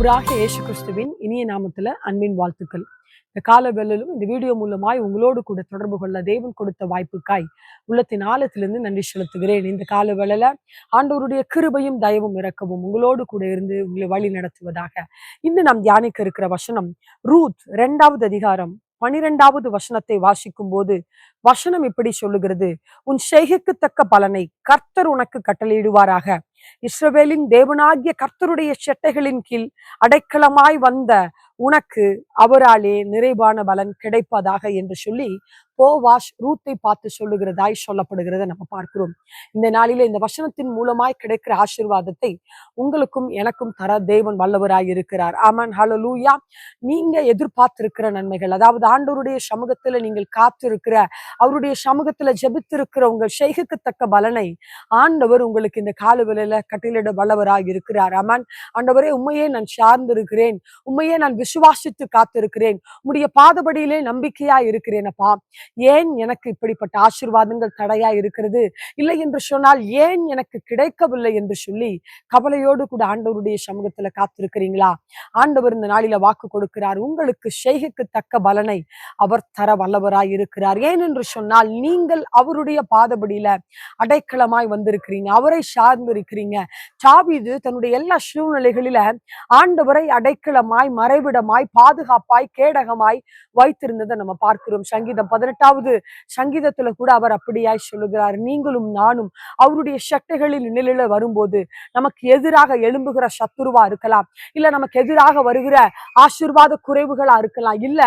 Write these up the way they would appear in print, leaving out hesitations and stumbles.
ஆண்டவராகிய இயேசு கிறிஸ்துவின் இனிய நாமத்துல அன்பின் வாழ்த்துக்கள். இந்த கால வேளையிலும் இந்த வீடியோ மூலமாய் உங்களோடு கூட தொடர்பு கொள்ள தேவன் கொடுத்த வாய்ப்புக்காய் உள்ளத்தின் ஆழத்திலிருந்து நன்றி செலுத்துகிறேன். இந்த கால வேளையில ஆண்டவருடைய கிருபையும் தயவும் இரக்கவும் உங்களோடு கூட இருந்து உங்களை வழி நடத்துவதாக. இன்று நாம் தியானிக்க இருக்கிற வசனம் ரூத் 2வது அதிகாரம் 12வது வசனத்தை வாசிக்கும் போது வசனம் இப்படி சொல்லுகிறது: உன் செய்கைக்கு தக்க பலனை கர்த்தர் உனக்கு கட்டளையிடுவாராக. இஸ்ரவேலின் தேவனாகிய கர்த்தருடைய செட்டைகளின் கீழ் அடைக்கலமாய் வந்த உனக்கு அவராலே நிறைவான பலன் கிடைப்பதாக என்று சொல்லி போவாஸ் ரூத்தை பார்த்து சொல்லுகிறதாய் சொல்லப்படுகிறத நம்ம பார்க்கிறோம். இந்த நாளிலே இந்த வசனத்தின் மூலமாய் கிடைக்கிற ஆசீர்வாதத்தை உங்களுக்கும் எனக்கும் தர தேவன் வல்லவராய் இருக்கிறார். ஆமென், ஹல்லேலூயா. நீங்க எதிர்பார்த்திருக்கிற நன்மைகள், அதாவது ஆண்டவருடைய சமூகத்துல நீங்கள் காத்திருக்கிற, அவருடைய சமூகத்துல ஜெபித்திருக்கிற உங்கள் செய்கைக்கு தக்க பலனை ஆண்டவர் உங்களுக்கு இந்த கால வேளையில கட்டளையிட வல்லவராய் இருக்கிறார். ஆமென். ஆண்டவரே, உம்மையே நான் சார்ந்திருக்கிறேன், உம்மையே நான் விசுவாசித்து காத்திருக்கிறேன், உம்முடைய பாதபடியிலே நம்பிக்கையா இருக்கிறேன் அப்பா. ஏன் எனக்கு இப்படிப்பட்ட ஆசீர்வாதங்கள் தடையா இருக்கிறது, இல்லை என்று சொன்னால் ஏன் எனக்கு கிடைக்கவில்லை என்று சொல்லி கவலையோடு கூட ஆண்டவருடைய சமூகத்துல காத்திருக்கிறீங்களா? ஆண்டவர் இந்த நாளில வாக்கு கொடுக்கிறார். உங்களுக்கு செய்கைக்கு தக்க பலனை அவர் தர வல்லவராய் இருக்கிறார். ஏன் என்று சொன்னால் நீங்கள் அவருடைய பாதபடியில அடைக்கலமாய் வந்திருக்கிறீங்க, அவரை சார்ந்து இருக்கிறீங்க. தாவீது தன்னுடைய எல்லா சூழ்நிலைகளில ஆண்டவரை அடைக்கலமாய், மறைவிடமாய், பாதுகாப்பாய், கேடகமாய் வைத்திருந்ததை நம்ம பார்க்கிறோம். சங்கீதம் 18வது சங்கீதத்துல கூட அவர் அப்படியாய் சொல்லுகிறார்: நீங்களும் நானும் அவருடைய சட்டைகளில் நிழல வரும்போது நமக்கு எதிராக எழும்புகிற சத்துருவா இருக்கலாம், இல்ல நமக்கு எதிராக வருகிற ஆசீர்வாத குறைவுகளா இருக்கலாம், இல்ல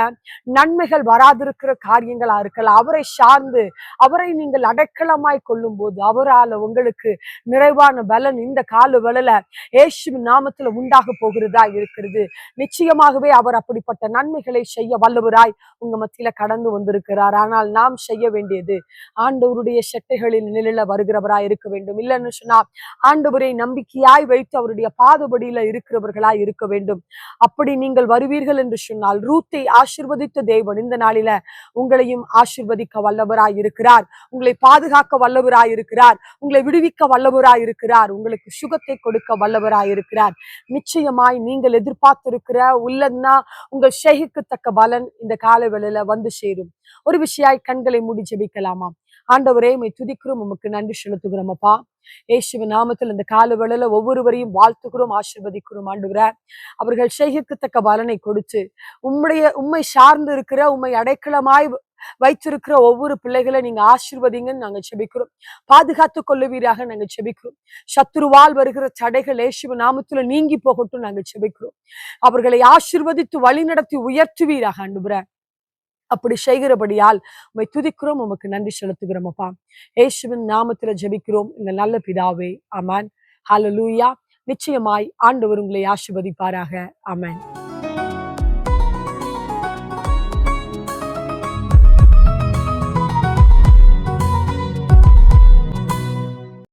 நன்மைகள் வராதிருக்கிற காரியங்களா இருக்கலாம். அவரை சார்ந்து அவரை நீங்கள் அடைக்கலமாய் கொள்ளும் போது அவரால் உங்களுக்கு நிறைவான பலன் இந்த கால வேளையில இயேசுவின் நாமத்துல உண்டாக போகிறதா இருக்கிறது. நிச்சயமாகவே அவர் அப்படிப்பட்ட நன்மைகளை செய்ய வல்லவராய் உங்க மத்தியில கடந்து வந்திருக்கிறார். ஆனால் நாம் செய்ய வேண்டியது ஆண்டவருடைய செட்டைகளில் நிழல வருகிறவராய் இருக்க வேண்டும். இல்லைன்னு சொன்னா ஆண்டவரை நம்பிக்கையாய் வைத்து அவருடைய பாதபடியில இருக்கிறவர்களாய் இருக்க வேண்டும். அப்படி நீங்கள் வருவீர்கள் என்று சொன்னால் ரூத்தை ஆசீர்வதித்த தேவன் இந்த நாளில உங்களையும் ஆசீர்வதிக்க வல்லவராய் இருக்கிறார், உங்களை பாதுகாக்க வல்லவராய் இருக்கிறார், உங்களை விடுவிக்க வல்லவராய் இருக்கிறார், உங்களுக்கு சுகத்தை கொடுக்க வல்லவராய் இருக்கிறார். நிச்சயமாய் நீங்கள் எதிர்பார்த்திருக்கிற உள்ளன்னா உங்கள் செய்கைக்கு தக்க பலன் இந்த கால வேளையில வந்து சேரும். ஒரு விஷயாய் கண்களை மூடி ஜெபிக்கலாமா? ஆண்டவரே, உம்மை துதிக்கிறோம், உமக்கு நன்றி செலுத்துகிறோம் அப்பா. இயேசுவின் நாமத்தில் இந்த கால வேளையில ஒவ்வொருவரையும் வாழ்த்துகிறோம், ஆசீர்வதிக்கிறோம். ஆண்டவரே, அவர்கள் செய்கைக்கு தக்க பலனை கொடுத்து உம்மை சார்ந்து இருக்கிற, உம்மை அடைக்கலமாய் வைத்திருக்கிற ஒவ்வொரு பிள்ளைகளை நீங்க ஆசீர்வதிங்கன்னு நாங்க செபிக்கிறோம். பாதுகாத்து கொள்ளுவீராக நாங்க செபிக்கிறோம். சத்துருவால் வருகிற தடைகள் இயேசுவின் நாமத்துல நீங்கி போகட்டும் நாங்க செபிக்கிறோம். அவர்களை ஆசீர்வதித்து வழிநடத்தி உயர்த்துவீராக ஆண்டவரே. அப்படி செய்கிறபடியால் உம்மை துதிக்கிறோம், உமக்கு நன்றி செலுத்துகிறோம் அப்பா. இயேசுவின் நாமத்துல ஜெபிக்கிறோம் இந்த நல்ல பிதாவே. ஆமென், ஹல்லேலூயா. நிச்சயமாய் ஆண்டவர் உங்களை ஆசீர்வதிப்பாராக. ஆமென்.